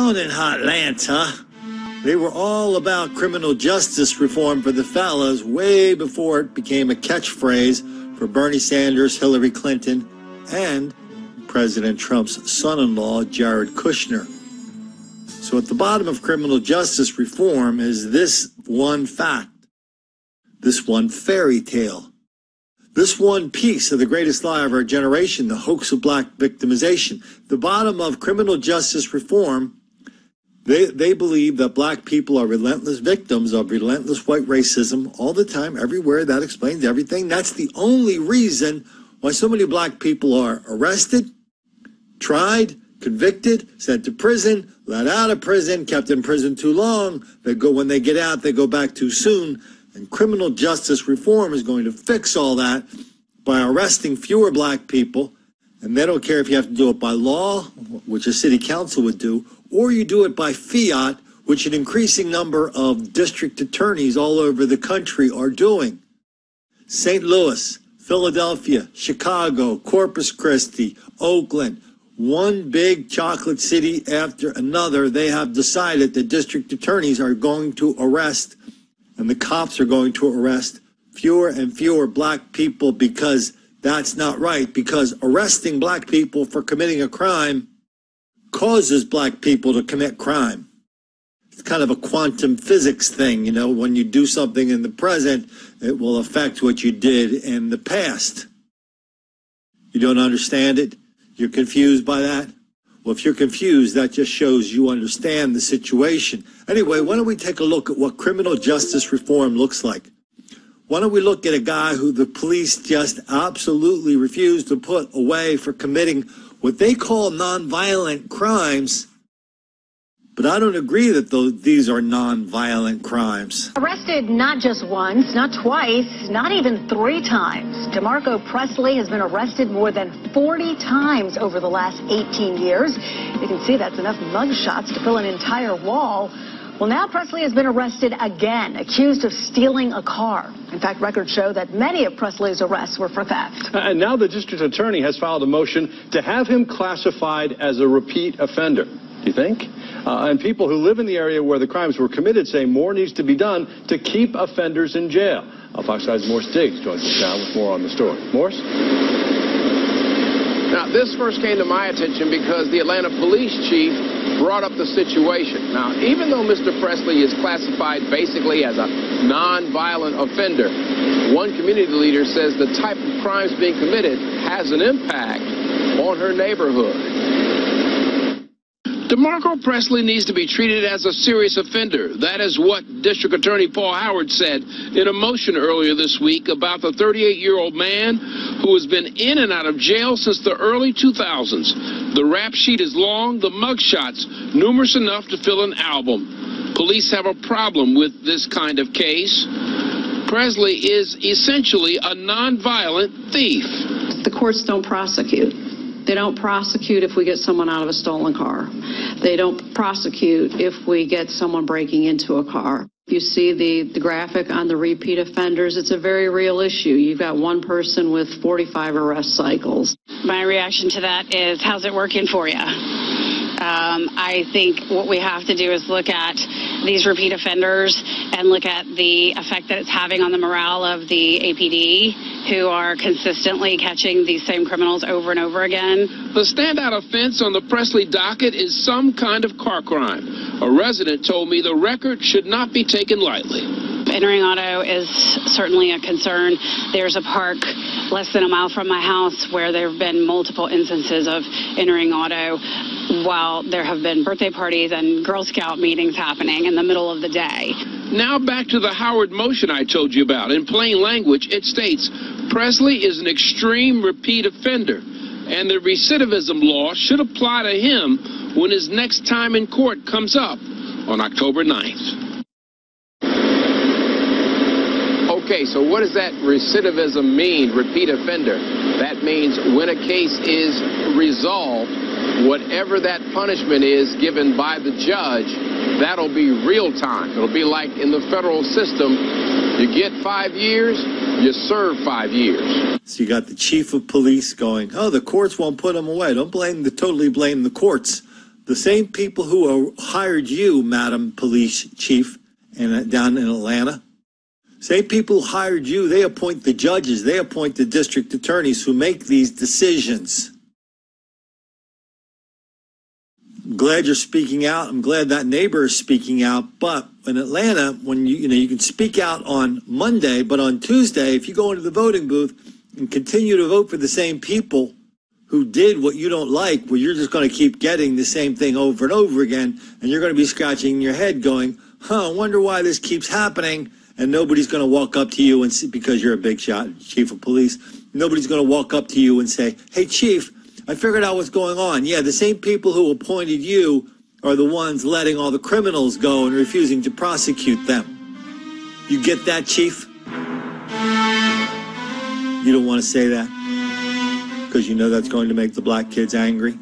Down in Atlanta, they were all about criminal justice reform for the fellas way before it became a catchphrase for Bernie Sanders, Hillary Clinton, and President Trump's son-in-law, Jared Kushner. So at the bottom of criminal justice reform is this one fact, this one fairy tale, this one piece of the greatest lie of our generation, the hoax of black victimization. The bottom of criminal justice reform, they believe that black people are relentless victims of relentless white racism all the time, everywhere. That explains everything. That's the only reason why so many black people are arrested, tried, convicted, sent to prison, let out of prison, kept in prison too long. When they get out, they go back too soon. And criminal justice reform is going to fix all that by arresting fewer black people. And they don't care if you have to do it by law, which a city council would do, or you do it by fiat, which an increasing number of district attorneys all over the country are doing. St. Louis, Philadelphia, Chicago, Corpus Christi, Oakland, one big chocolate city after another, they have decided that district attorneys are going to arrest and the cops are going to arrest fewer and fewer black people because that's not right, because arresting black people for committing a crime causes black people to commit crime. It's kind of a quantum physics thing, you know, when you do something in the present, it will affect what you did in the past. You don't understand it? You're confused by that? Well, if you're confused, that just shows you understand the situation. Anyway, why don't we take a look at what criminal justice reform looks like? Why don't we look at a guy who the police just absolutely refused to put away for committing what they call nonviolent crimes? But I don't agree that these are nonviolent crimes. Arrested not just once, not twice, not even 3 times. DeMarco Presley has been arrested more than 40 times over the last 18 years. You can see that's enough mugshots to fill an entire wall. Well, now Presley has been arrested again, accused of stealing a car. In fact, records show that many of Presley's arrests were for theft. And now the district attorney has filed a motion to have him classified as a repeat offender. Do you think? And people who live in the area where the crimes were committed say more needs to be done to keep offenders in jail. Fox 5's Morse Diggs joins us now with more on the story. Morse? Now, this first came to my attention because the Atlanta police chief brought up the situation. Now, even though Mr. Presley is classified basically as a non-violent offender, one community leader says the type of crimes being committed has an impact on her neighborhood. DeMarco Presley needs to be treated as a serious offender. That is what District Attorney Paul Howard said in a motion earlier this week about the 38-year-old man who has been in and out of jail since the early 2000s. The rap sheet is long, the mugshots numerous enough to fill an album. Police have a problem with this kind of case. Presley is essentially a nonviolent thief. The courts don't prosecute. They don't prosecute if we get someone out of a stolen car. They don't prosecute if we get someone breaking into a car. If you see the graphic on the repeat offenders, it's a very real issue. You've got one person with 45 arrest cycles. My reaction to that is, how's it working for you? I think what we have to do is look at these repeat offenders and look at the effect that it's having on the morale of the APD, who are consistently catching these same criminals over and over again. The standout offense on the Presley docket is some kind of car crime. A resident told me the record should not be taken lightly. Entering auto is certainly a concern. There's a park less than a mile from my house where there have been multiple instances of entering auto while there have been birthday parties and Girl Scout meetings happening in the middle of the day. Now back to the Howard motion I told you about. In plain language, it states Presley is an extreme repeat offender, and the recidivism law should apply to him when his next time in court comes up on October 9th. Okay, so what does that recidivism mean, repeat offender? That means when a case is resolved, whatever that punishment is given by the judge, that'll be real time. It'll be like in the federal system, you get 5 years, you serve 5 years. So you got the chief of police going, oh, the courts won't put them away. Don't totally blame the courts. The same people who hired you, Madam Police Chief, down in Atlanta, same people who hired you, they appoint the judges, they appoint the district attorneys who make these decisions. I'm glad you're speaking out. I'm glad that neighbor is speaking out. But in Atlanta, when you can speak out on Monday, but on Tuesday, if you go into the voting booth and continue to vote for the same people who did what you don't like, well, you're just going to keep getting the same thing over and over again, and you're going to be scratching your head going, I wonder why this keeps happening, and nobody's going to walk up to you and see, because you're a big shot, chief of police, nobody's going to walk up to you and say, hey, chief, I figured out what's going on. Yeah, the same people who appointed you are the ones letting all the criminals go and refusing to prosecute them. You get that, chief? You don't want to say that because you know that's going to make the black kids angry.